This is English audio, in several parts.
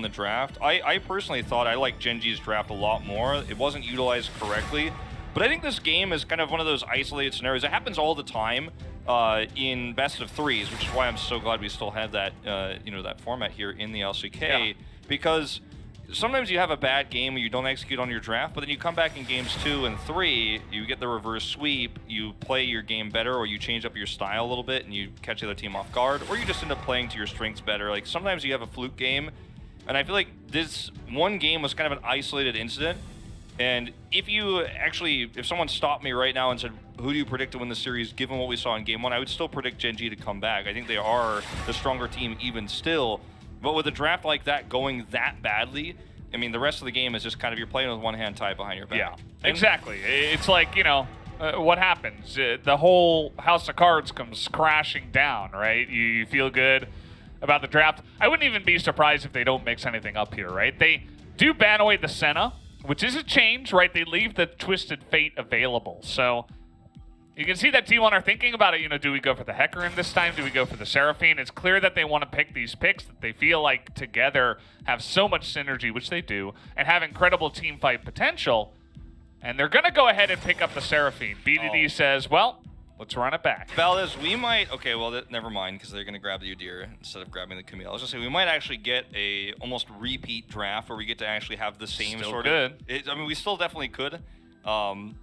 the draft. I personally thought I liked Gen.G's draft a lot more. It wasn't utilized correctly. But I think this game is kind of one of those isolated scenarios. It happens all the time in best of threes, which is why I'm so glad we still have that, that format here in the LCK. Because sometimes you have a bad game where you don't execute on your draft, but then you come back in games 2 and 3, you get the reverse sweep, you play your game better, or you change up your style a little bit and you catch the other team off guard, or you just end up playing to your strengths better. Like sometimes you have a fluke game, and I feel like this one game was kind of an isolated incident. And if someone stopped me right now and said, who do you predict to win the series, given what we saw in game 1, I would still predict Gen.G to come back. I think they are the stronger team even still. But with a draft like that going that badly, I mean, the rest of the game is just kind of you're playing with one hand tied behind your back. Yeah, exactly. It's like, what happens? The whole house of cards comes crashing down, right? You feel good about the draft. I wouldn't even be surprised if they don't mix anything up here, right? They do ban away the Senna, which is a change, right? They leave the Twisted Fate available. So you can see that T1 are thinking about it. Do we go for the Hecarim this time? Do we go for the Seraphine? It's clear that they want to pick these picks that they feel like together have so much synergy, which they do, and have incredible team fight potential. And they're going to go ahead and pick up the Seraphine. BDD says, well, let's run it back. Valdez, we might... Okay, well, never mind, because they're going to grab the Udyr instead of grabbing the Camille. I was just saying, we might actually get a almost repeat draft where we get to actually have the same still sort could. of... I mean, we still definitely could. And,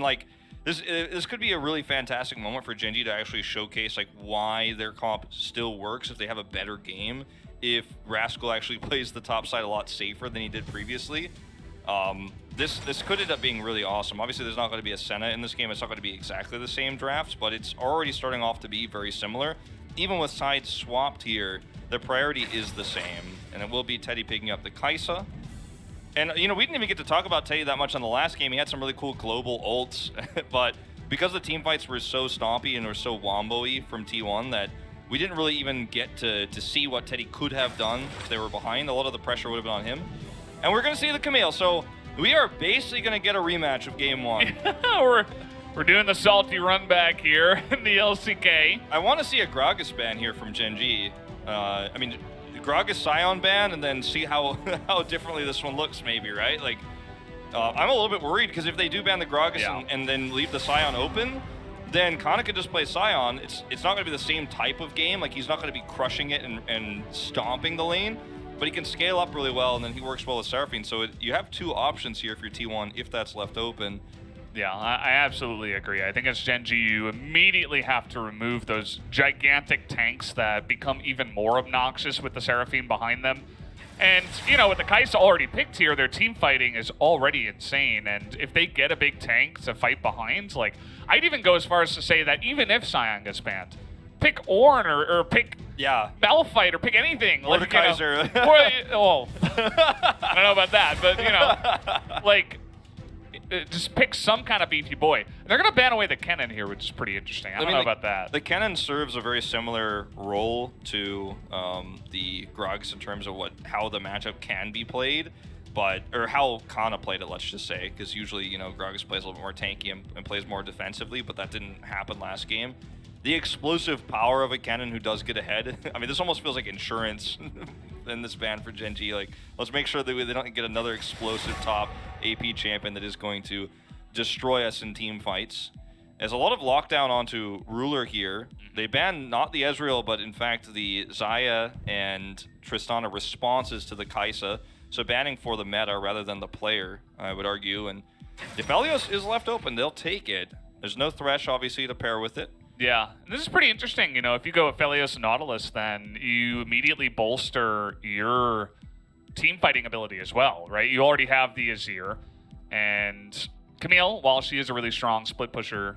like... This could be a really fantastic moment for Gen.G to actually showcase like why their comp still works if they have a better game. If Rascal actually plays the top side a lot safer than he did previously, this could end up being really awesome. Obviously, there's not going to be a Senna in this game. It's not going to be exactly the same drafts, but it's already starting off to be very similar. Even with sides swapped here, the priority is the same, and it will be Teddy picking up the Kai'Sa. And, we didn't even get to talk about Teddy that much on the last game. He had some really cool global ults, but because the team fights were so stompy and were so wombo-y from T1 that we didn't really even get to see what Teddy could have done if they were behind. A lot of the pressure would have been on him. And we're going to see the Camille, so we are basically going to get a rematch of Game 1. We're doing the salty run back here in the LCK. I want to see a Gragas ban here from Gen.G. Gragas Sion ban and then see how differently this one looks maybe, right? Like, I'm a little bit worried because if they do ban the Gragas and then leave the Sion open, then Kana could just play Sion. It's not going to be the same type of game. Like, he's not going to be crushing it and stomping the lane, but he can scale up really well, and then he works well with Seraphine. So you have two options here if you're T1 if that's left open. Yeah, I absolutely agree. I think as Gen.G, you immediately have to remove those gigantic tanks that become even more obnoxious with the Seraphine behind them. And, with the Kai'Sa already picked here, their team fighting is already insane. And if they get a big tank to fight behind, like, I'd even go as far as to say that even if Sion gets banned, pick Ornn or pick Malphite or pick anything. Or the Kaiser. I don't know about that, but, like... just pick some kind of beefy boy. They're going to ban away the Kennen here, which is pretty interesting. I don't know about that. The Kennen serves a very similar role to the Gragas in terms of how the matchup can be played, or how Kana played it, let's just say, because usually, Gragas plays a little bit more tanky and plays more defensively, but that didn't happen last game. The explosive power of a Kennen who does get ahead. I mean, this almost feels like insurance in this ban for Gen.G. Like, let's make sure that they don't get another explosive top AP champion that is going to destroy us in team fights. There's a lot of lockdown onto Ruler here. They banned not the Ezreal, but in fact the Xayah and Tristana responses to the Kai'Sa. So banning for the meta rather than the player, I would argue. And if Aphelios is left open, they'll take it. There's no Thresh, obviously, to pair with it. Yeah, this is pretty interesting. If you go with Aphelios and Nautilus, then you immediately bolster your team fighting ability as well, right? You already have the Azir, and Camille, while she is a really strong split pusher,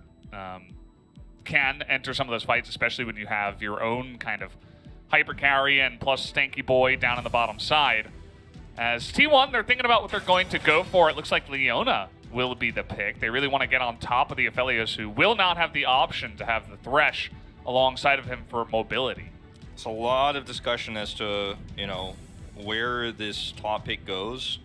can enter some of those fights, especially when you have your own kind of hyper carry and plus Stanky Boy down on the bottom side. As T1, they're thinking about what they're going to go for. It looks like Leona will be the pick. They really want to get on top of the Aphelios, who will not have the option to have the Thresh alongside of him for mobility. It's a lot of discussion as to, where this top pick goes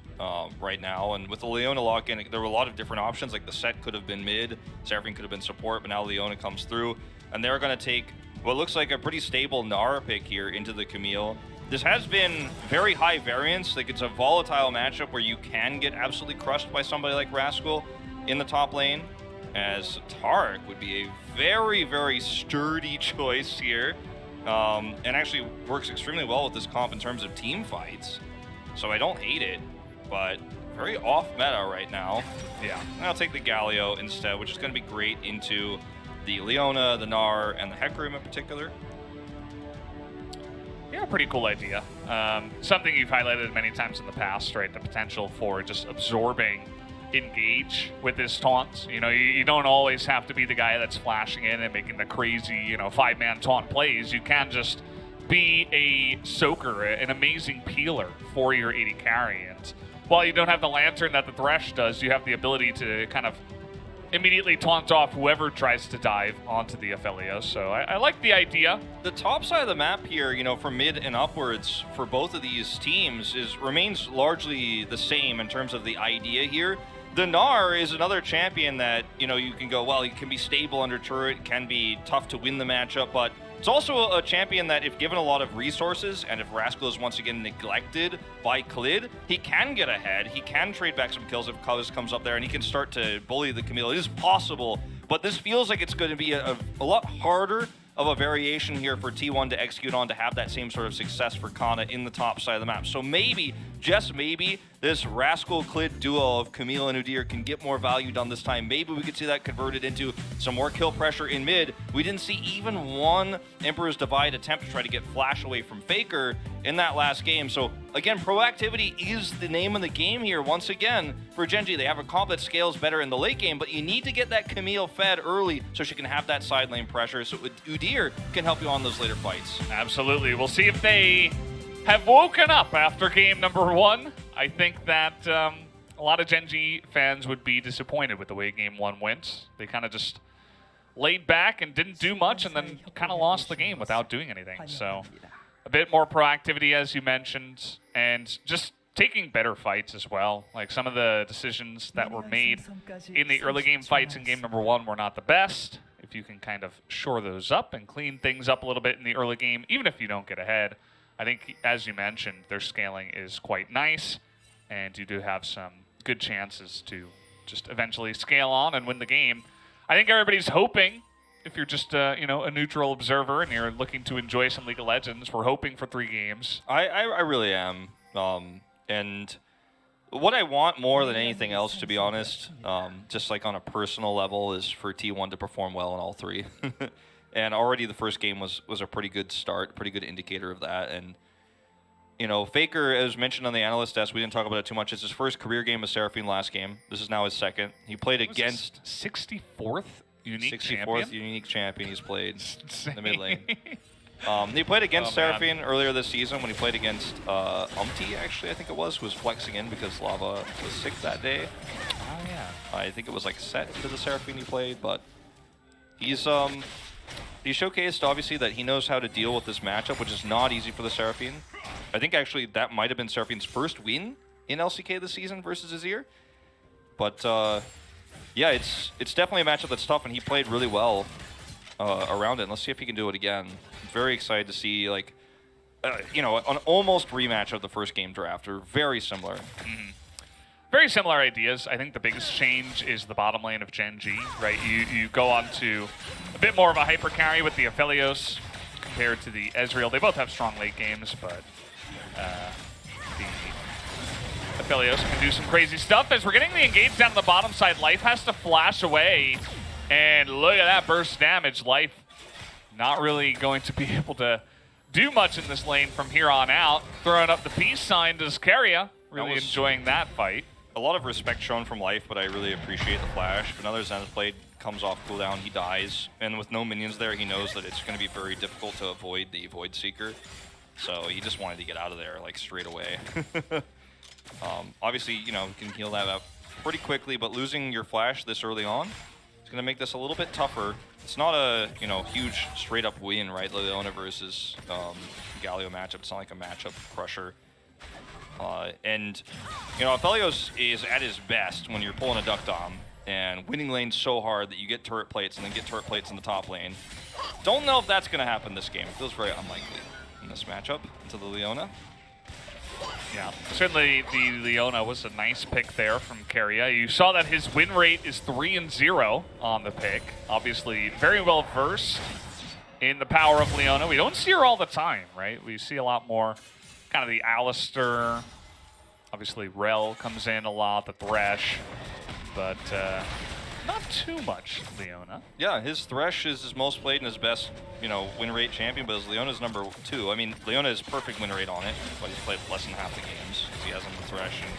right now. And with the Leona lock-in, there were a lot of different options. Like the set could have been mid, Seraphine could have been support, but now Leona comes through. And they're going to take what looks like a pretty stable Nara pick here into the Camille. this has been very high variance. Like, it's a volatile matchup where you can get absolutely crushed by somebody like Rascal in the top lane, as Tarek would be a very, very sturdy choice here, and actually works extremely well with this comp in terms of team fights. So I don't hate it, but very off meta right now. Yeah. And I'll take the Galio instead, which is going to be great into the Leona, the Gnar, and the Hecarim in particular. Yeah, pretty cool idea. Something you've highlighted many times in the past, right? The potential for just absorbing engage with his taunts. You know, you don't always have to be the guy that's flashing in and making the crazy, you know, 5-man taunt plays. You can just be a soaker, an amazing peeler for your AD carry. And while you don't have the lantern that the Thresh does, you have the ability to kind of immediately taunt off whoever tries to dive onto the Aphelios. So I like the idea. The top side of the map here, you know, from mid and upwards for both of these teams remains largely the same in terms of the idea here. The Gnar is another champion that, you know, you can go, well, he can be stable under turret, can be tough to win the matchup, but it's also a champion that, if given a lot of resources, and if Rascal is once again neglected by Klid, he can get ahead, he can trade back some kills if Cuz comes up there, and he can start to bully the Camille. It is possible, but this feels like it's going to be a lot harder of a variation here for T1 to execute on, to have that same sort of success for Kana in the top side of the map. So maybe, just maybe, this Rascal-Klid duo of Camille and Udyr can get more value done this time. Maybe we could see that converted into some more kill pressure in mid. We didn't see even one Emperor's Divide attempt to try to get Flash away from Faker in that last game. So again, proactivity is the name of the game here once again for Gen.G. They have a comp that scales better in the late game, but you need to get that Camille fed early so she can have that side lane pressure, so Udyr can help you on those later fights. Absolutely. We'll see if they have woken up after game number 1. I think that a lot of Gen.G fans would be disappointed with the way game 1 went. They kind of just laid back and didn't do much, and then kind of lost the game without doing anything. So a bit more proactivity, as you mentioned, and just taking better fights as well. Like, some of the decisions that were made in the early game fights in game number 1 were not the best. If you can kind of shore those up and clean things up a little bit in the early game, even if you don't get ahead, I think, as you mentioned, their scaling is quite nice, and you do have some good chances to just eventually scale on and win the game. I think everybody's hoping, if you're just you know, a neutral observer and you're looking to enjoy some League of Legends, we're hoping for 3 games. I really am. And what I want more than anything else, to be honest, just like on a personal level, is for T1 to perform well in all 3. And already the first game was a pretty good start, pretty good indicator of that. And, you know, Faker, as mentioned on the analyst desk, we didn't talk about it too much. It's his first career game with Seraphine last game. This is now his second. He played against 64th unique 64th champion? unique champion he's played in the mid lane. He played against Seraphine earlier this season when he played against Umti, actually, I think it was, who was flexing in because Lava was sick that day. Oh, yeah. I think it was like set to the Seraphine he played, but he's showcased, obviously, that he knows how to deal with this matchup, which is not easy for the Seraphine. I think, actually, that might have been Seraphine's first win in LCK this season versus Azir. But, yeah, it's definitely a matchup that's tough, and he played really well around it. And let's see if he can do it again. I'm very excited to see, like, you know, an almost rematch of the first game draft, or very similar. Mm-hmm. Very similar ideas. I think the biggest change is the bottom lane of Gen.G, right? You go on to a bit more of a hyper carry with the Aphelios compared to the Ezreal. They both have strong late games, but the Aphelios can do some crazy stuff. As we're getting the engage down the bottom side, Life has to flash away, and look at that burst damage. Life not really going to be able to do much in this lane from here on out. Throwing up the peace sign to Zcaria. Really enjoying that fight. A lot of respect shown from Life, but I really appreciate the flash. If another Zenith blade comes off cooldown, he dies. And with no minions there, he knows that it's going to be very difficult to avoid the Void Seeker. So he just wanted to get out of there, like, straight away. Obviously, you know, you can heal that up pretty quickly, but losing your flash this early on is going to make this a little bit tougher. It's not a, you know, huge straight-up win, right? Leona versus Galio matchup. It's not like a matchup crusher. And, you know, Aphelios is at his best when you're pulling a Duck Dom and winning lanes so hard that you get turret plates and then get turret plates in the top lane. Don't know if that's going to happen this game. It feels very unlikely. in this matchup to the Leona. Yeah, certainly the Leona was a nice pick there from Keria. You saw that his win rate is 3-0 on the pick. Obviously, very well versed in the power of Leona. We don't see her all the time, right? We see a lot more kind of the Alistair. Obviously, Rel comes in a lot, the Thresh, but not too much Leona. Yeah, his Thresh is his most played and his best, win rate champion, but his Leona's number 2. I mean, Leona is perfect win rate on it, but he's played less than half the games because he has him the Thresh. And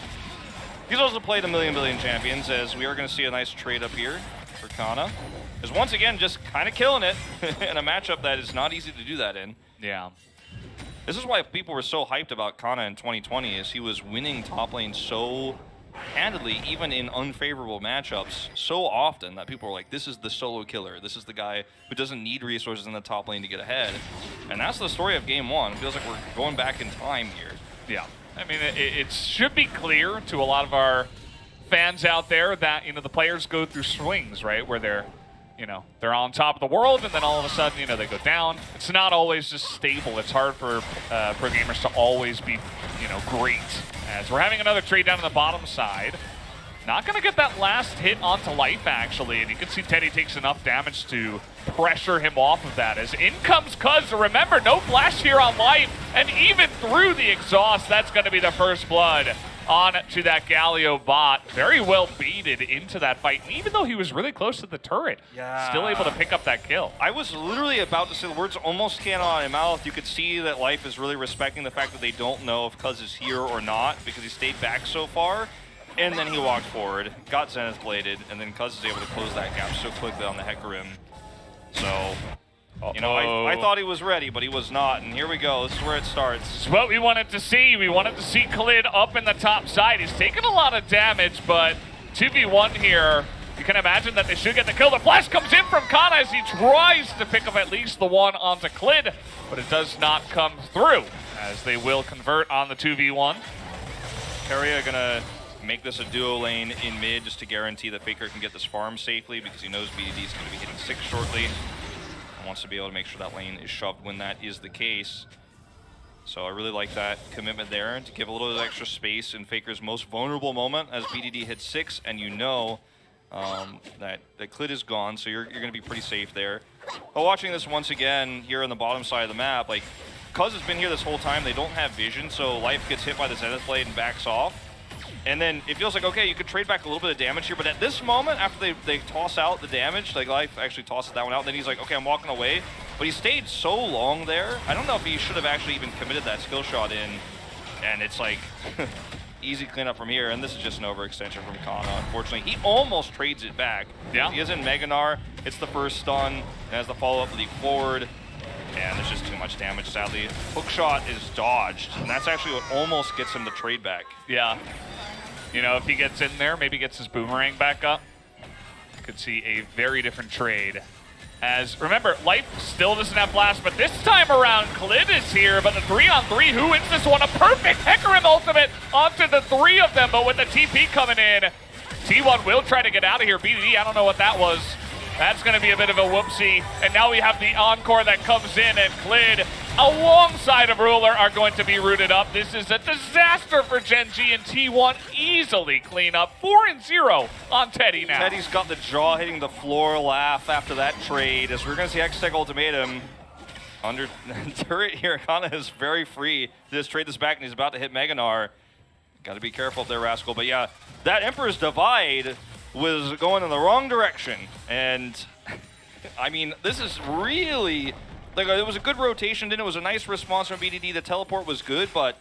he's also played a billion champions, as we are going to see a nice trade up here for Kana. Is once again just kind of killing it in a matchup that is not easy to do that in. Yeah. This is why people were so hyped about Kana in 2020, is he was winning top lane so handedly, even in unfavorable matchups, so often that people were like, this is the solo killer. This is the guy who doesn't need resources in the top lane to get ahead. And that's the story of game 1. It feels like we're going back in time here. Yeah. I mean, it should be clear to a lot of our fans out there that, the players go through swings, right? Where they're on top of the world, and then all of a sudden, they go down. It's not always just stable. It's hard for pro gamers to always be, great. As we're having another trade down on the bottom side. Not going to get that last hit onto Life, actually, and you can see Teddy takes enough damage to pressure him off of that. As in comes Cuz. Remember, no flash here on Life, and even through the exhaust, that's going to be the first blood on to that Galio bot. Very well baited into that fight. And even though he was really close to the turret, still able to pick up that kill. I was literally about to say the words almost came out of my mouth. You could see that Life is really respecting the fact that they don't know if Cuz is here or not because he stayed back so far. And then he walked forward, got Zenith bladed, and then Cuz is able to close that gap so quickly on the Hecarim. So, I thought he was ready, but he was not. And here we go. This is where it starts. It's what we wanted to see. We wanted to see Khalid up in the top side. He's taken a lot of damage, but 2v1 here. You can imagine that they should get the kill. The flash comes in from Kana as he tries to pick up at least the one onto Khalid, but it does not come through, as they will convert on the 2v1. Keria gonna make this a duo lane in mid just to guarantee that Faker can get this farm safely because he knows BDD is going to be hitting 6 shortly. Wants to be able to make sure that lane is shoved when that is the case. So I really like that commitment there to give a little bit of extra space in Faker's most vulnerable moment as BDD hits 6, and that Clit is gone, so you're going to be pretty safe there. But watching this once again here on the bottom side of the map, like, Cuz has been here this whole time, they don't have vision, so Life gets hit by the Zenith Blade and backs off. And then it feels like, okay, you could trade back a little bit of damage here, but at this moment, after they toss out the damage, like Life actually tosses that one out, and then he's like, okay, I'm walking away. But he stayed so long there, I don't know if he should have actually even committed that skill shot in. And it's like, easy cleanup from here, and this is just an overextension from Kana, unfortunately. He almost trades it back. Yeah. He is in Meganar, it's the first stun, and has the follow-up leap forward. And there's just too much damage, sadly. Hookshot is dodged, and that's actually what almost gets him the trade back. Yeah. If he gets in there, maybe gets his boomerang back up, could see a very different trade. As, remember, Life still doesn't have blast, but this time around, Khalid is here, but the 3-on-3, who wins this one? A perfect Hecarim ultimate onto the 3 of them, but with the TP coming in, T1 will try to get out of here. BDD, I don't know what that was. That's going to be a bit of a whoopsie. And now we have the encore that comes in, and Khalid, alongside of Ruler, are going to be rooted up. This is a disaster for Gen.G, and T1 easily clean up. 4-0 on Teddy now. Teddy's got the jaw hitting the floor laugh after that trade, as we're going to see X-Tech Ultimatum. Under turret here, Kana is very free to just trade this back, and he's about to hit Meganar. Got to be careful up there, Rascal. But yeah, that Emperor's Divide was going in the wrong direction, and I mean, this is really, like, it was a good rotation, and it was a nice response from BDD. The teleport was good, but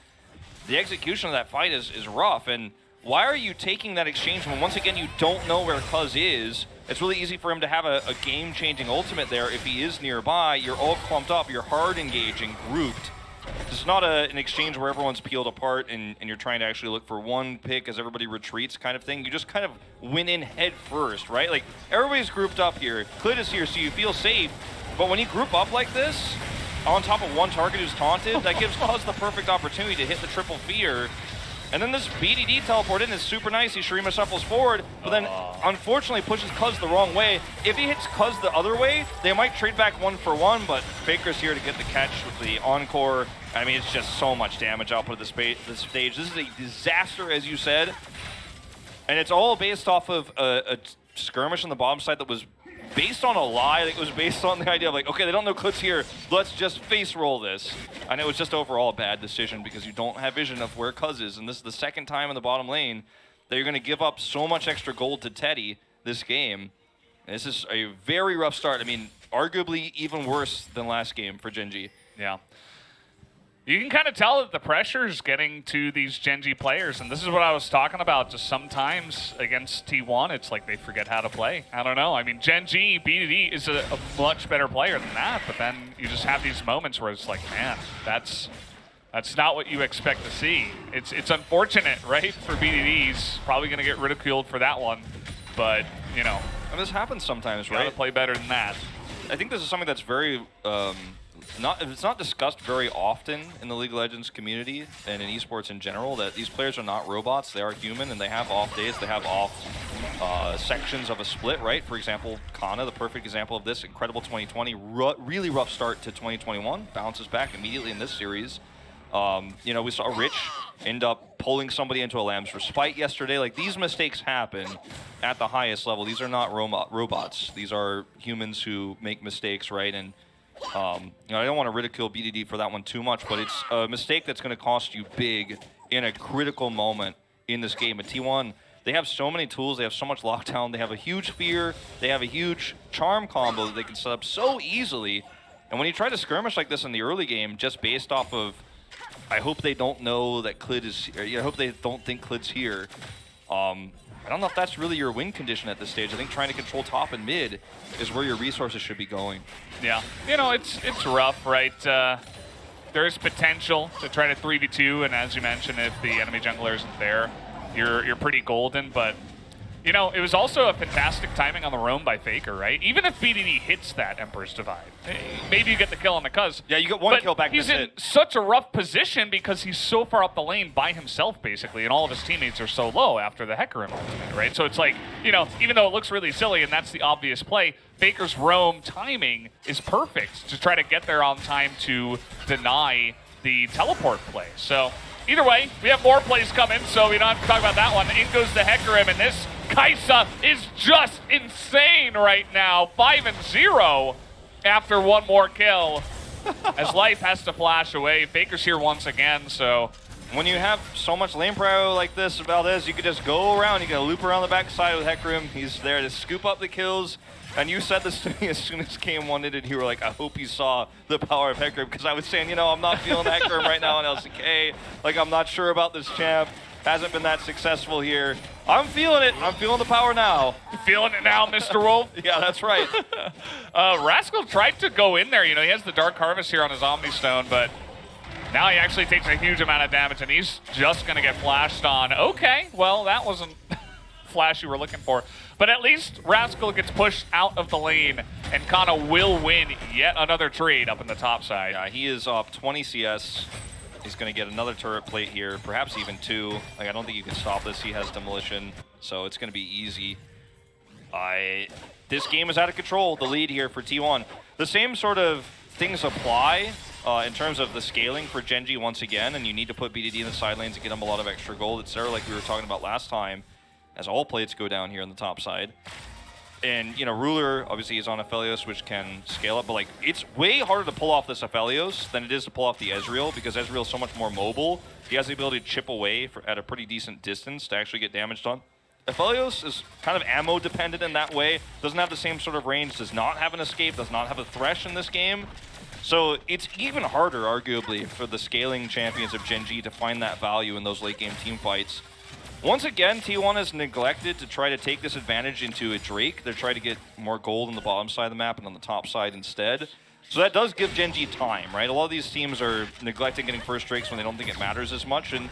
the execution of that fight is rough. And why are you taking that exchange when, once again, you don't know where Cuz is? It's really easy for him to have a game-changing ultimate there if he is nearby. You're all clumped up, you're hard engaging, grouped. It's not an exchange where everyone's peeled apart and you're trying to actually look for one pick as everybody retreats kind of thing. You just kind of went in head first, right? Like, everybody's grouped up here. Clit is here, so you feel safe. But when you group up like this, on top of one target who's taunted, that gives Cuz the perfect opportunity to hit the triple fear. And then this BDD teleport in is super nice. He Shurima shuffles forward, but then unfortunately pushes Cuz the wrong way. If he hits Cuz the other way, they might trade back 1-for-1, but Faker's here to get the catch with the Encore. I mean, it's just so much damage output of the stage. This is a disaster, as you said. And it's all based off of a skirmish on the bottom side that was based on a lie. It was based on the idea of like, okay, they don't know Klutz here, let's just face roll this. And it was just overall a bad decision because you don't have vision of where Cuz is. And this is the second time in the bottom lane that you're going to give up so much extra gold to Teddy this game. And this is a very rough start. I mean, arguably even worse than last game for Gen.G. Yeah. You can kind of tell that the pressure is getting to these Gen.G players, and this is what I was talking about. Just sometimes against T1, it's like they forget how to play. I don't know. I mean, Gen.G, BDD is a much better player than that, but then you just have these moments where it's like, man, that's not what you expect to see. It's unfortunate, right, for BDD. He's probably going to get ridiculed for that one, but, you know. And this happens sometimes, right? You gotta play better than that. I think this is something that's very... it's not discussed very often in the League of Legends community and in esports in general that these players are not robots. They are human and they have off days. They have off sections of a split, right? For example, Kana, the perfect example of this. Incredible 2020, really rough start to 2021. Bounces back immediately in this series. You know, we saw Rich end up pulling somebody into a Lamb's Respite yesterday. Like, these mistakes happen at the highest level. These are not robots. These are humans who make mistakes, right? And you know, I don't want to ridicule BDD for that one too much, but it's a mistake that's going to cost you big in a critical moment in this game. At T1, they have so many tools, they have so much lockdown, they have a huge fear, they have a huge charm combo that they can set up so easily. And when you try to skirmish like this in the early game, just based off of, I hope they don't know that Klid is, or, I hope they don't think Klid's here. I don't know if that's really your win condition at this stage. I think trying to control top and mid is where your resources should be going. Yeah, you know, it's rough, right? There is potential to try to 3v2, and as you mentioned, if the enemy jungler isn't there, you're pretty golden, but you know, it was also a fantastic timing on the roam by Faker, right? Even if BDD hits that Emperor's Divide, maybe you get the kill on the Cuz. Yeah, you get one kill back. He's in such a rough position because he's so far up the lane by himself, basically, and all of his teammates are so low after the Hecarim ultimate, right? So it's like, you know, even though it looks really silly and that's the obvious play, Faker's roam timing is perfect to try to get there on time to deny the teleport play. So either way, we have more plays coming, so we don't have to talk about that one. In goes the Hecarim, and this Kai'Sa is just insane right now. 5-0 after one more kill. As life has to flash away. Faker's here once again, so... When you have so much lane prio like this, Valdez, you could just go around. You can loop around the backside with Hecarim. He's there to scoop up the kills. And you said this to me as soon as game one ended. You were like, I hope you saw the power of Hecarim. Because I was saying, you know, I'm not feeling Hecarim right now in LCK. Like, I'm not sure about this champ. Hasn't been that successful here. I'm feeling it. I'm feeling the power now. You feeling it now, Mr. Wolf? Yeah, that's right. Rascal tried to go in there. You know, he has the Dark Harvest here on his Omni Stone, but now he actually takes a huge amount of damage, and he's just going to get flashed on. Okay, well, that wasn't flash you were looking for. But at least Rascal gets pushed out of the lane, and Kana will win yet another trade up in the top side. Yeah, he is up 20 CS. He's going to get another turret plate here, perhaps even two. Like, I don't think you can stop this. He has demolition, so it's going to be easy. This game is out of control, the lead here for T1. The same sort of things apply in terms of the scaling for Gen.G once again, and you need to put BDD in the side lanes to get him a lot of extra gold, etc., like we were talking about last time, as all plates go down here on the top side. And, you know, Ruler, obviously, is on Aphelios, which can scale up, but, like, it's way harder to pull off this Aphelios than it is to pull off the Ezreal, because Ezreal is so much more mobile. He has the ability to chip away at a pretty decent distance to actually get damage done. Aphelios is kind of ammo-dependent in that way, doesn't have the same sort of range, does not have an escape, does not have a Thresh in this game. So it's even harder, arguably, for the scaling champions of Gen.G to find that value in those late-game team fights. Once again, T1 has neglected to try to take this advantage into a Drake. They're trying to get more gold on the bottom side of the map and on the top side instead. So that does give Gen.G time, right? A lot of these teams are neglecting getting first Drakes when they don't think it matters as much, and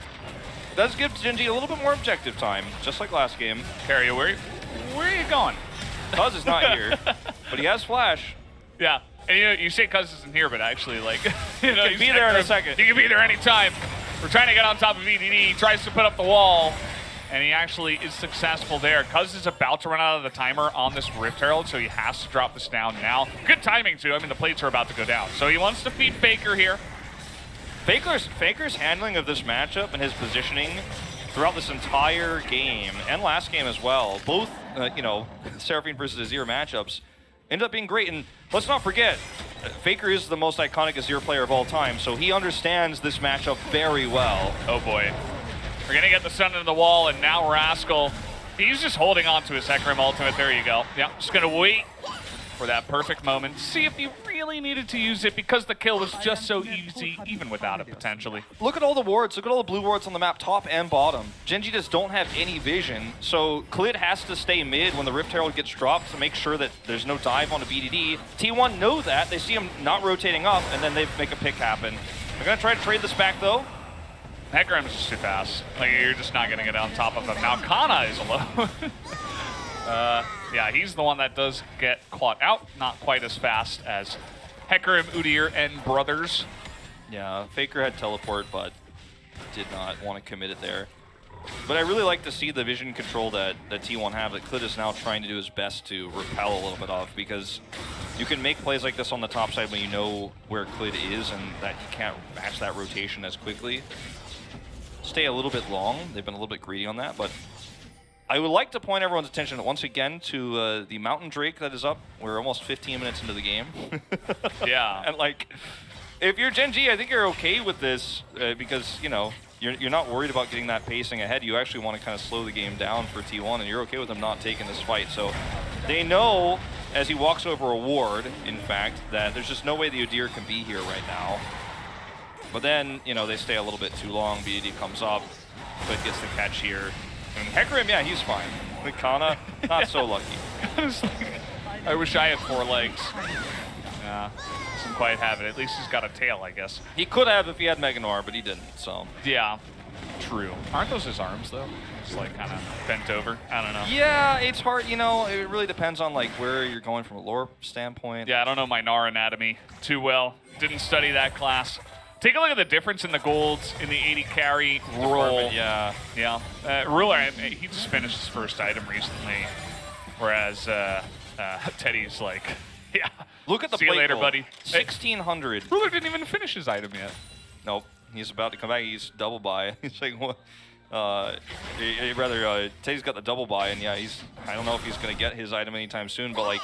it does give Gen.G a little bit more objective time, just like last game. Carrier, where are you going? Cuz is not here, but he has Flash. Yeah, and you say Cuz isn't here, but actually, like, you know, he can be there in a second. He can be there anytime. We're trying to get on top of EDD. He tries to put up the wall, and he actually is successful there. Cuz is about to run out of the timer on this Rift Herald, so he has to drop this down now. Good timing, too. I mean, the plates are about to go down. So he wants to feed Faker here. Faker's handling of this matchup and his positioning throughout this entire game, and last game as well, both, you know, Seraphine versus Azir matchups, ended up being great. And let's not forget, Faker is the most iconic Azir player of all time, so he understands this matchup very well. Oh boy. We're gonna get the stun into the wall, and now Rascal, he's just holding on to his Hecarim ultimate. There you go. Yeah, just gonna wait for that perfect moment. See if he really needed to use it, because the kill was just so easy, even without it, potentially. Look at all the wards. Look at all the blue wards on the map, top and bottom. Gen.G just don't have any vision, so Klid has to stay mid when the Rift Herald gets dropped to make sure that there's no dive onto BDD. T1 know that. They see him not rotating up, and then they make a pick happen. They're going to try to trade this back, though. Hecarim's just too fast. Like, you're just not gonna get on top of him. Now Kana is alone. Yeah, he's the one that does get caught out. Not quite as fast as Hecarim, Udyr, and brothers. Yeah, Faker had teleport, but did not want to commit it there. But I really like to see the vision control that T1 have, that Klid is now trying to do his best to repel a little bit of, because you can make plays like this on the top side when you know where Klid is and that you can't match that rotation as quickly. Stay a little bit long. They've been a little bit greedy on that, but I would like to point everyone's attention once again to the Mountain Drake that is up. We're almost 15 minutes into the game. Yeah. And like, if you're Gen.G, I think you're okay with this because, you know, you're not worried about getting that pacing ahead. You actually want to kind of slow the game down for T1, and you're okay with them not taking this fight. So they know, as he walks over a ward, in fact, that there's just no way the Udyr can be here right now. But then, you know, they stay a little bit too long. BDD comes up, but gets the catch here. And Hecarim, yeah, he's fine. Kana, not so lucky. I wish I had 4 legs. Yeah, doesn't quite have it. At least he's got a tail, I guess. He could have if he had Meganor, but he didn't, so. Yeah, true. Aren't those his arms, though? Just like kind of bent over? I don't know. Yeah, it's hard, you know, it really depends on like where you're going from a lore standpoint. Yeah, I don't know my Gnar anatomy too well. Didn't study that class. Take a look at the difference in the golds in the 80 carry role. Yeah. Yeah. Ruler, he just finished his first item recently, whereas Teddy's like, yeah. Look at the see you later, goal. buddy. 1,600. Ruler didn't even finish his item yet. Nope. He's about to come back. He's double buy. He's like, what? Teddy's got the double buy, and yeah, I don't know if he's going to get his item anytime soon, but like,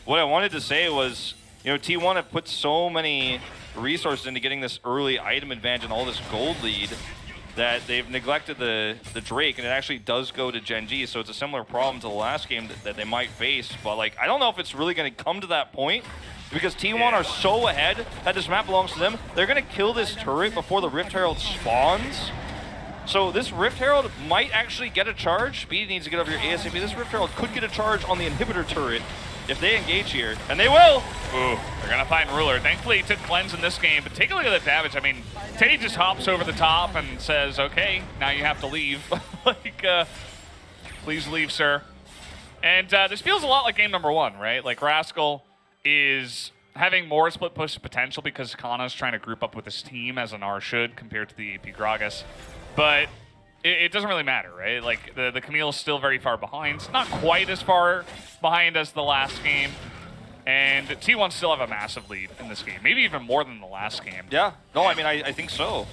what I wanted to say was, you know, T1 have put so many resources into getting this early item advantage and all this gold lead that they've neglected the Drake, and it actually does go to Gen.G, so it's a similar problem to the last game that they might face. But like, I don't know if it's really going to come to that point, because T1 are so ahead that this map belongs to them. They're going to kill this turret before the Rift Herald spawns. So this Rift Herald might actually get a charge. Speed needs to get over here ASAP. This Rift Herald could get a charge on the inhibitor turret if they engage here, and they will. Ooh, they're gonna find Ruler. Thankfully, he took cleanse in this game, but take a look at the damage. I mean, Teddy just hops over the top and says, okay, now you have to leave. Like, please leave, sir. And this feels a lot like game number 1, right? Like, Rascal is having more split push potential because Kana's trying to group up with his team, as an R should, compared to the AP Gragas. But it doesn't really matter, right? Like, the Camille's still very far behind. It's not quite as far behind as the last game. And T1 still have a massive lead in this game. Maybe even more than the last game. Yeah. No, I mean, I think so.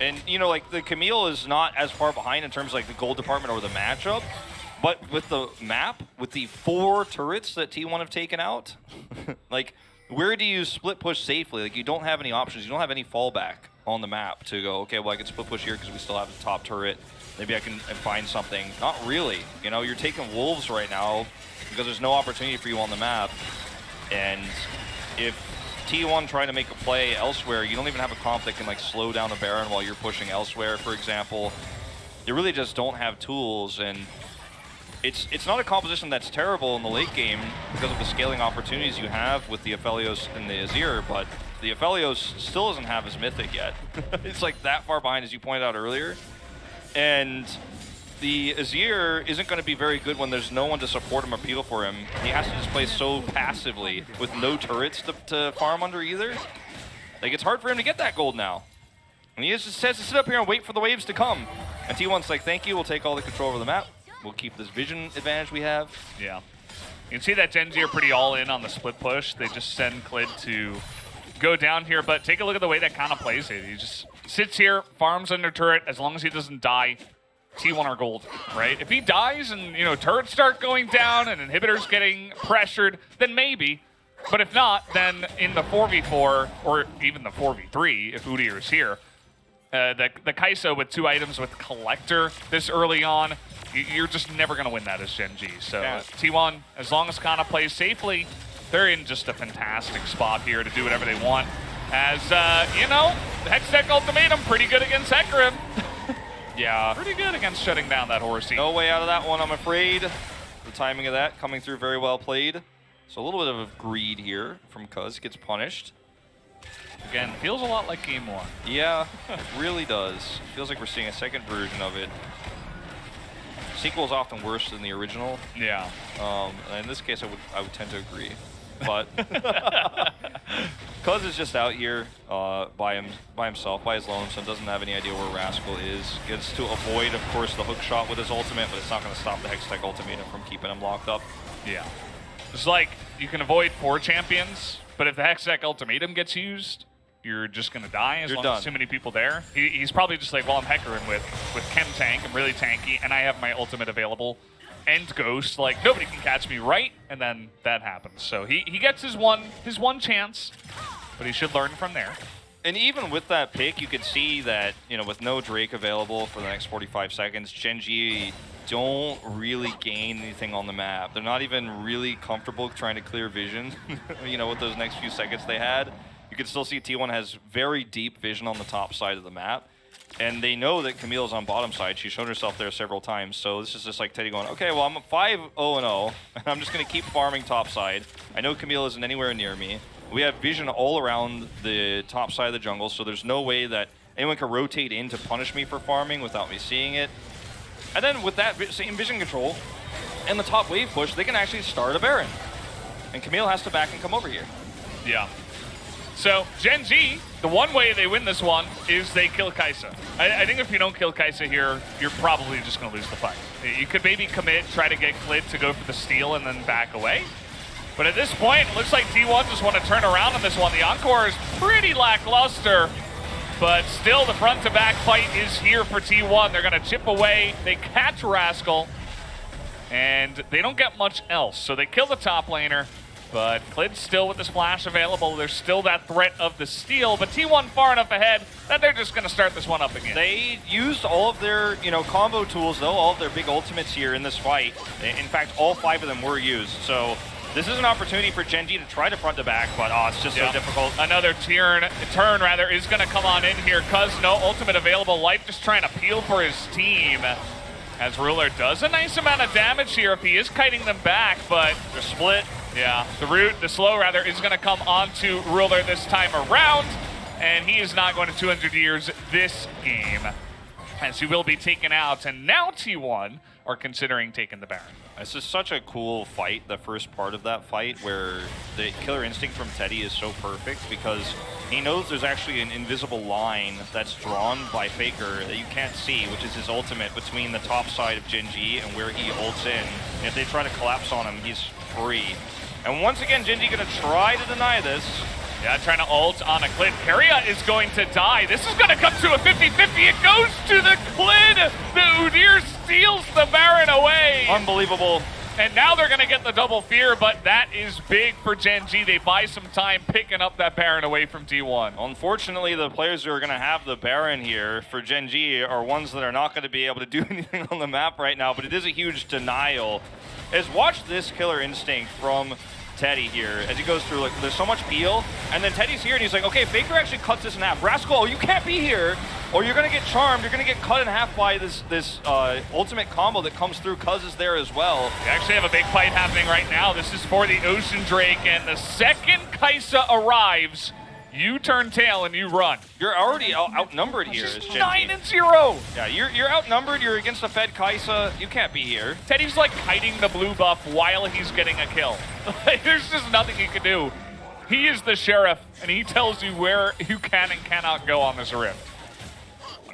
And, you know, like, the Camille is not as far behind in terms of, like, the gold department or the matchup. But with the map, with the 4 turrets that T1 have taken out, like, where do you split push safely? Like, you don't have any options. You don't have any fallback on the map to go, okay, well, I can split push here because we still have the top turret. Maybe I can find something. Not really. You know, you're taking wolves right now because there's no opportunity for you on the map. And if T1 try to make a play elsewhere, you don't even have a comp that can like slow down the Baron while you're pushing elsewhere, for example. You really just don't have tools, and it's not a composition that's terrible in the late game because of the scaling opportunities you have with the Aphelios and the Azir, but the Aphelios still doesn't have his Mythic yet. It's like that far behind, as you pointed out earlier. And the Azir isn't going to be very good when there's no one to support him or peel for him. He has to just play so passively with no turrets to farm under either. Like, it's hard for him to get that gold now. And he just says to sit up here and wait for the waves to come. And T1's like, thank you, we'll take all the control over the map. We'll keep this vision advantage we have. Yeah. You can see that Gen.G are pretty all in on the split push. They just send Clid to go down here, but take a look at the way that kind of plays it. He just sits here, farms under turret. As long as he doesn't die, T1 are gold, right? If he dies and, turrets start going down and inhibitors getting pressured, then maybe. But if not, then in the 4v4, or even the 4v3, if Udyr is here, the Kai'Sa with 2 items with Collector this early on, you're just never going to win that as Gen.G. So yeah. T1, as long as Kana plays safely, they're in just a fantastic spot here to do whatever they want. As, the Hextech Ultimatum, pretty good against Hecarim. Yeah. Pretty good against shutting down that Horsey. No way out of that one, I'm afraid. The timing of that coming through very well played. So a little bit of greed here from Cuz. Gets punished. Again, feels a lot like Game 1. Yeah, it really does. Feels like we're seeing a second version of it. Sequel is often worse than the original. Yeah. In this case, I would tend to agree. But Cuz is just out here by himself, by his lonesome, doesn't have any idea where Rascal is. Gets to avoid, of course, the hook shot with his ultimate, but it's not going to stop the Hextech Ultimatum from keeping him locked up. Yeah. It's like you can avoid 4 champions, but if the Hextech Ultimatum gets used, you're just going to die as long as too many people there. He's probably just like, well, I'm Hecarim with Chem Tank, I'm really tanky, and I have my ultimate available. And Ghost, like, nobody can catch me, right? And then that happens. So he gets his one chance, but he should learn from there. And even with that pick, you could see that, with no Drake available for the next 45 seconds, Gen.G don't really gain anything on the map. They're not even really comfortable trying to clear vision, with those next few seconds they had. You can still see T1 has very deep vision on the top side of the map. And they know that Camille's on bottom side. She's shown herself there several times. So this is just like Teddy going, okay, well, I'm 5-0-0, and I'm just going to keep farming top side. I know Camille isn't anywhere near me. We have vision all around the top side of the jungle, so there's no way that anyone can rotate in to punish me for farming without me seeing it. And then with that same vision control and the top wave push, they can actually start a Baron. And Camille has to back and come over here. Yeah. So, Gen.G, the one way they win this one is they kill Kai'Sa. I think if you don't kill Kai'Sa here, you're probably just going to lose the fight. You could maybe commit, try to get Clid to go for the steal and then back away. But at this point, it looks like T1 just want to turn around on this one. The Encore is pretty lackluster, but still the front-to-back fight is here for T1. They're going to chip away. They catch Rascal, and they don't get much else. So they kill the top laner. But Clid's still with the splash available. There's still that threat of the steal, but T1 far enough ahead that they're just going to start this one up again. They used all of their, combo tools, though, all of their big ultimates here in this fight. In fact, all 5 of them were used. So this is an opportunity for Gen.G to try to front to back, but it's just so difficult. Another turn is going to come on in here. Cuz no ultimate available. Life just trying to peel for his team. As Ruler does a nice amount of damage here if he is kiting them back, but they're split. Yeah, the slow is going to come onto Ruler this time around, and he is not going to 200 years this game, as he will be taken out, and now T1 are considering taking the Baron. This is such a cool fight, the first part of that fight, where the killer instinct from Teddy is so perfect, because he knows there's actually an invisible line that's drawn by Faker that you can't see, which is his ultimate between the top side of Gen.G and where he ults in. And if they try to collapse on him, he's free. And once again, Gen.G going to try to deny this. Yeah, trying to ult on a Clid. Keria is going to die. This is going to come to a 50-50. It goes to the Clid. The Udyr steals the Baron away. Unbelievable. And now they're going to get the double fear, but that is big for Gen.G. They buy some time picking up that Baron away from T1. Unfortunately, the players who are going to have the Baron here for Gen.G are ones that are not going to be able to do anything on the map right now, but it is a huge denial. Watch this killer instinct from Teddy here as he goes through, like, there's so much peel, and then Teddy's here and he's like, okay, Faker actually cuts this in half. Rascal, you can't be here, or you're gonna get charmed, you're gonna get cut in half by this ultimate combo that comes through. Cuz is there as well. They actually have a big fight happening right now. This is for the Ocean Drake, and the second Kai'Sa arrives, you turn tail and you run. You're already outnumbered here. It's 9-0. Yeah, you're outnumbered. You're against a fed Kai'Sa. You can't be here. Teddy's like kiting the blue buff while he's getting a kill. There's just nothing he can do. He is the sheriff, and he tells you where you can and cannot go on this rift.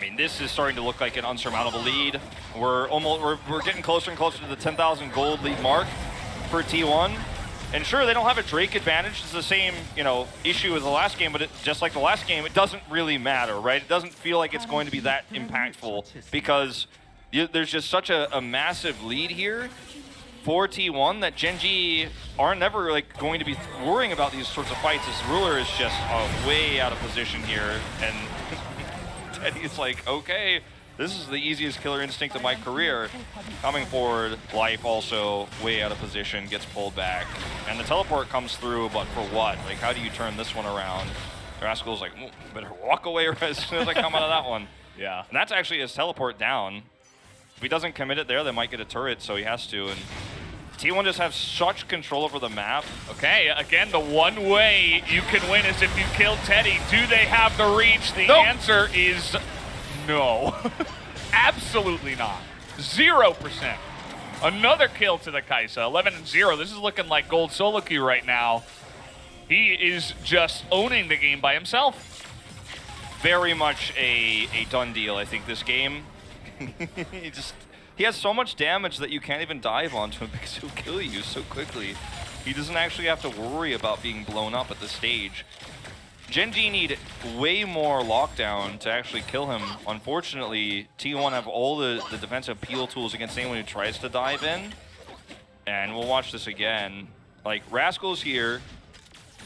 mean, this is starting to look like an unsurmountable lead. We're getting closer and closer to the 10,000 gold lead mark for T1. And sure, they don't have a Drake advantage. It's the same, issue as the last game, but just like the last game, it doesn't really matter, right? It doesn't feel like it's going to be that impactful because there's just such a massive lead here for T1 that Gen.G are never going to be worrying about these sorts of fights. This ruler is just way out of position here, and Teddy's like, okay, this is the easiest killer instinct of my career. Coming forward, Life also way out of position, gets pulled back. And the teleport comes through, but for what? Like, how do you turn this one around? Rascal's like, better walk away as soon as I come out of that one. Yeah. And that's actually his teleport down. If he doesn't commit it there, they might get a turret, so he has to. And T1 just has such control over the map. Okay, again, the one way you can win is if you kill Teddy. Do they have the reach? The Nope. answer is no. Absolutely not. 0%. Another kill to the Kaisa. 11-0. This is looking like gold solo queue right now. He is just owning the game by himself. Very much a done deal, I think, this game. He has so much damage that you can't even dive onto him because he'll kill you so quickly. He doesn't actually have to worry about being blown up at this stage. Gen.G need way more lockdown to actually kill him. Unfortunately, T1 have all the defensive peel tools against anyone who tries to dive in. And we'll watch this again. Like, Rascal's here.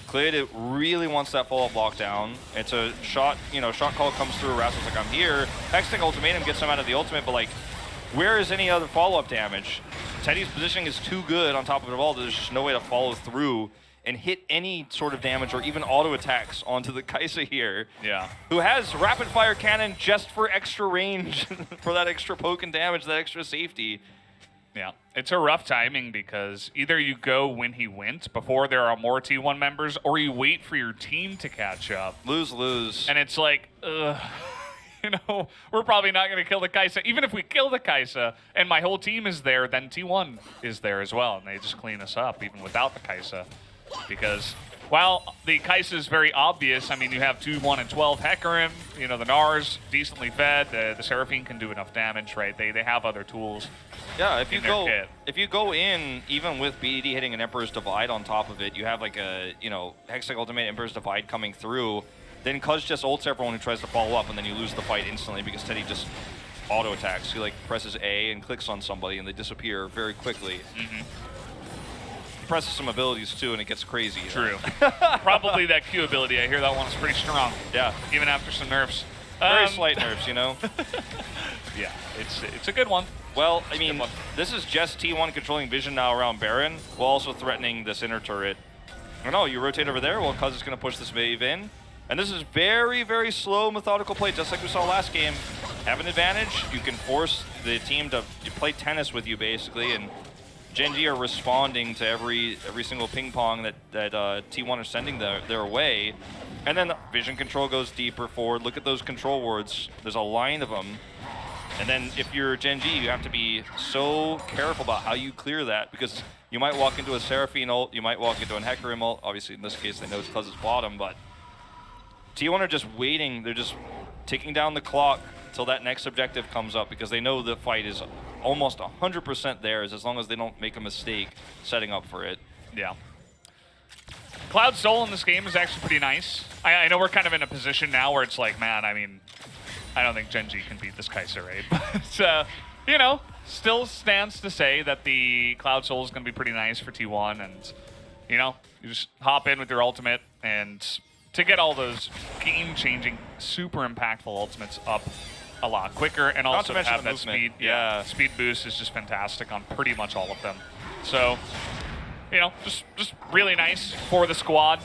Cleared really wants that follow-up lockdown. It's a shot, shot call comes through. Rascal's like, I'm here. Hextech ultimatum gets him out of the ultimate, but like, where is any other follow-up damage? Teddy's positioning is too good on top of it all. There's just no way to follow through and hit any sort of damage or even auto attacks onto the Kaisa here. Yeah. Who has rapid fire cannon just for extra range, for that extra poke and damage, that extra safety. Yeah, it's a rough timing because either you go when he went before there are more T1 members, or you wait for your team to catch up. Lose. And it's like, ugh. We're probably not going to kill the Kaisa. Even if we kill the Kaisa and my whole team is there, then T1 is there as well. And they just clean us up even without the Kaisa. Because while the Kaisa is very obvious, I mean, you have 2, 1, and 12 Hecarim, the Nars decently fed, the Seraphine can do enough damage, right? They have other tools. Yeah, if you go in, even with BDD hitting an Emperor's Divide on top of it, you have like a, Hextech Ultimate Emperor's Divide coming through, then Cuz just ults everyone who tries to follow up, and then you lose the fight instantly because Teddy just auto attacks. He presses A and clicks on somebody, and they disappear very quickly. Mm-hmm. He presses some abilities too, and it gets crazy. True. Probably that Q ability. I hear that one's pretty strong. Yeah. Even after some nerfs. Very slight nerfs, Yeah, it's a good one. Well, I mean, this is just T1 controlling vision now around Baron, while also threatening this inner turret. Oh no, you rotate over there, well, Cuz is going to push this wave in. And this is very, very slow, methodical play, just like we saw last game. Have an advantage, you can force the team to play tennis with you, basically, and Gen.G are responding to every single ping pong that T1 are sending their way. And then the vision control goes deeper forward. Look at those control wards. There's a line of them. And then if you're Gen.G, you have to be so careful about how you clear that, because you might walk into a Seraphine ult, you might walk into an Hecarim ult. Obviously, in this case, they know it's Cuz's bottom, but T1 are just waiting. They're just ticking down the clock until that next objective comes up, because they know the fight is almost 100% theirs as long as they don't make a mistake setting up for it. Yeah. Cloud Soul in this game is actually pretty nice. I know we're kind of in a position now where it's like, man, I mean, I don't think Gen.G can beat this Kaisa, right? But, still stands to say that the Cloud Soul is going to be pretty nice for T1. And, you just hop in with your ultimate, and to get all those game-changing, super impactful ultimates up a lot quicker, and also to have that movement. Speed. Yeah, speed boost is just fantastic on pretty much all of them. So, just really nice for the squad.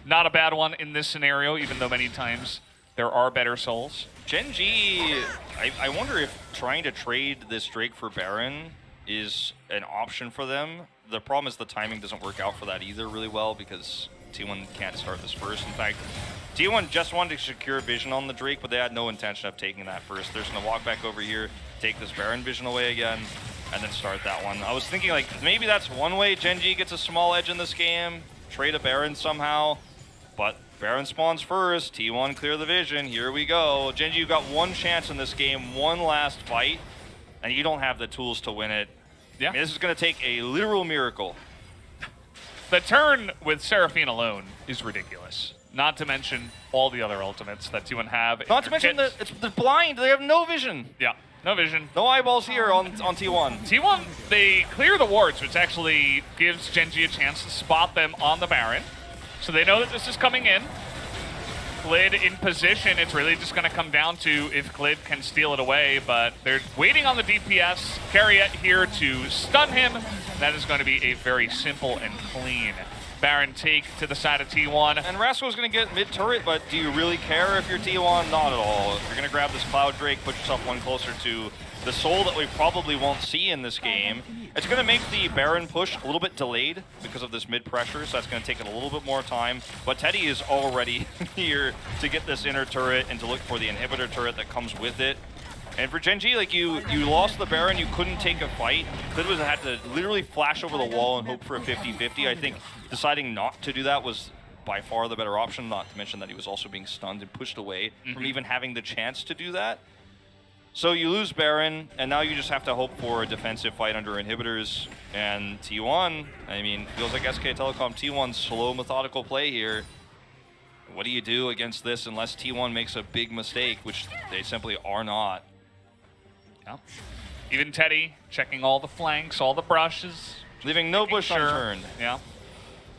Not a bad one in this scenario, even though many times there are better souls. Gen.G, I wonder if trying to trade this Drake for Baron is an option for them. The problem is the timing doesn't work out for that either really well, because T1 can't start this first. In fact, T1 just wanted to secure vision on the Drake, but they had no intention of taking that first. They're just going to walk back over here, take this Baron vision away again, and then start that one. I was thinking, maybe that's one way Gen.G gets a small edge in this game, trade a Baron somehow, but Baron spawns first. T1 clear the vision. Here we go. Gen.G, you got one chance in this game, one last fight, and you don't have the tools to win it. Yeah. I mean, this is going to take a literal miracle. The turn with Seraphine alone is ridiculous. Not to mention all the other ultimates that T1 have. Not to mention that they're blind. They have no vision. Yeah, no vision. No eyeballs here on T1. T1, they clear the wards, which actually gives Gen.G a chance to spot them on the Baron. So they know that this is coming in. Glid in position. It's really just going to come down to if Glid can steal it away, but they're waiting on the DPS Carriot here to stun him. That is going to be a very simple and clean Baron take to the side of T1. And Rascal's going to get mid-turret, but do you really care if you're T1? Not at all. If you're going to grab this Cloud Drake, put yourself one closer to the soul that we probably won't see in this game. It's going to make the Baron push a little bit delayed because of this mid-pressure, so that's going to take it a little bit more time. But Teddy is already here to get this inner turret and to look for the inhibitor turret that comes with it. And for Gen.G, like you lost the Baron, you couldn't take a fight. Clid had to literally flash over the wall and hope for a 50-50. I think deciding not to do that was by far the better option, not to mention that he was also being stunned and pushed away from even having the chance to do that. So you lose Baron, and now you just have to hope for a defensive fight under inhibitors. And T1, I mean, feels like SK Telecom, T1's slow, methodical play here. What do you do against this unless T1 makes a big mistake, which they simply are not? Yeah. Even Teddy checking all the flanks, all the brushes. Leaving no bush unturned. Yeah.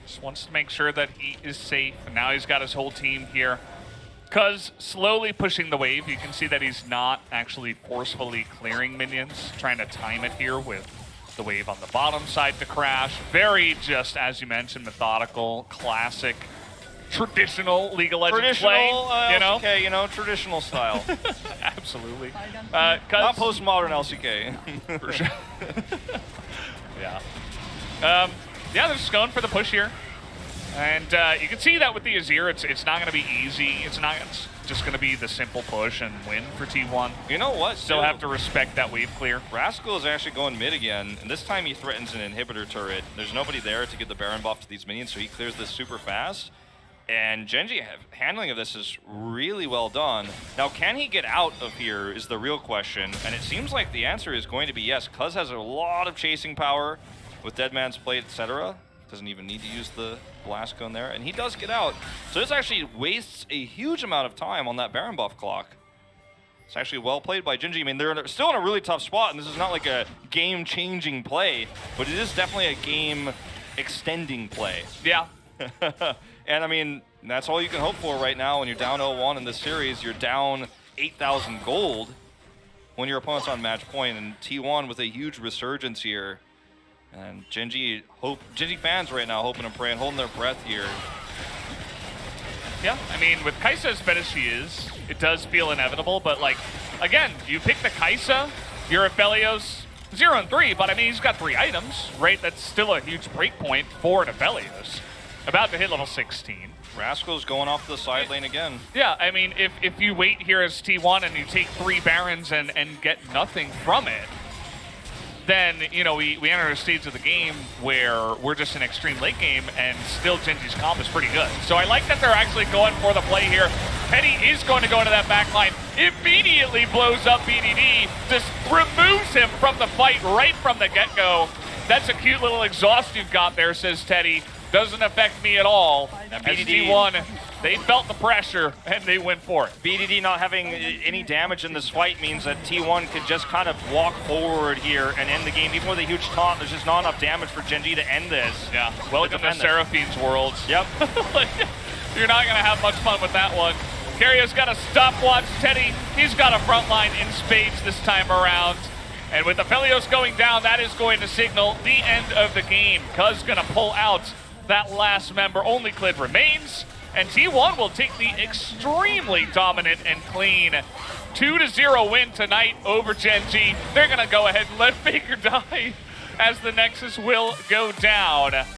Just wants to make sure that he is safe. And now he's got his whole team here. Cuz slowly pushing the wave, you can see that he's not actually forcefully clearing minions, trying to time it here with the wave on the bottom side to crash. Very just, as you mentioned, methodical, classic, traditional League of Legends play. LCK, you know, traditional style. Absolutely. Not postmodern LCK. For sure. Yeah. Yeah, they're just going for the push here. And you can see that with the Azir, it's not going to be easy. It's just going to be the simple push and win for T1. You know what? Still have to respect that wave clear. Rascal is actually going mid again, and this time he threatens an inhibitor turret. There's nobody there to get the Baron buff to these minions, so he clears this super fast. And Gen.G handling of this is really well done. Now, can he get out of here is the real question, and it seems like the answer is going to be yes. Cuz has a lot of chasing power with Dead Man's Plate, etc. Doesn't even need to use the blast cone there, and he does get out. So this actually wastes a huge amount of time on that Baron buff clock. It's actually well played by Gen.G. I mean, they're still in a really tough spot, and this is not like a game-changing play, but it is definitely a game-extending play. Yeah. And I mean, that's all you can hope for right now when you're down 0-1 in this series. You're down 8,000 gold when your opponent's on match point, and T1 with a huge resurgence here. And Gen.G fans right now hoping and praying, holding their breath here. Yeah, I mean, with Kai'Sa as bad as she is, it does feel inevitable, but like, again, you pick the Kai'Sa, you're at Aphelios 0-3, but I mean, he's got 3 items, right? That's still a huge break point for Aphelios. About to hit level 16. Rascal's going off the side lane again. Yeah, I mean, if you wait here as T1 and you take 3 Barons and get nothing from it, then, you know, we enter a stage of the game where we're just in extreme late game and still Gen.G's comp is pretty good. So I like that they're actually going for the play here. Teddy is going to go into that backline, immediately blows up BDD, just removes him from the fight right from the get-go. That's a cute little exhaust you've got there, says Teddy. Doesn't affect me at all. As T1, they felt the pressure and they went for it. BDD not having any damage in this fight means that T1 could just kind of walk forward here and end the game. Even with a huge taunt, there's just not enough damage for Gen.G to end this. Yeah, welcome to Seraphine's worlds. Yep. You're not going to have much fun with that one. Carrio's got a stopwatch. Teddy, he's got a front line in spades this time around. And with Aphelios going down, that is going to signal the end of the game. Cuz going to pull out that last member. Only Clid remains, and T1 will take the extremely dominant and clean 2-0 win tonight over Gen.G. They're gonna go ahead and let Faker die as the Nexus will go down.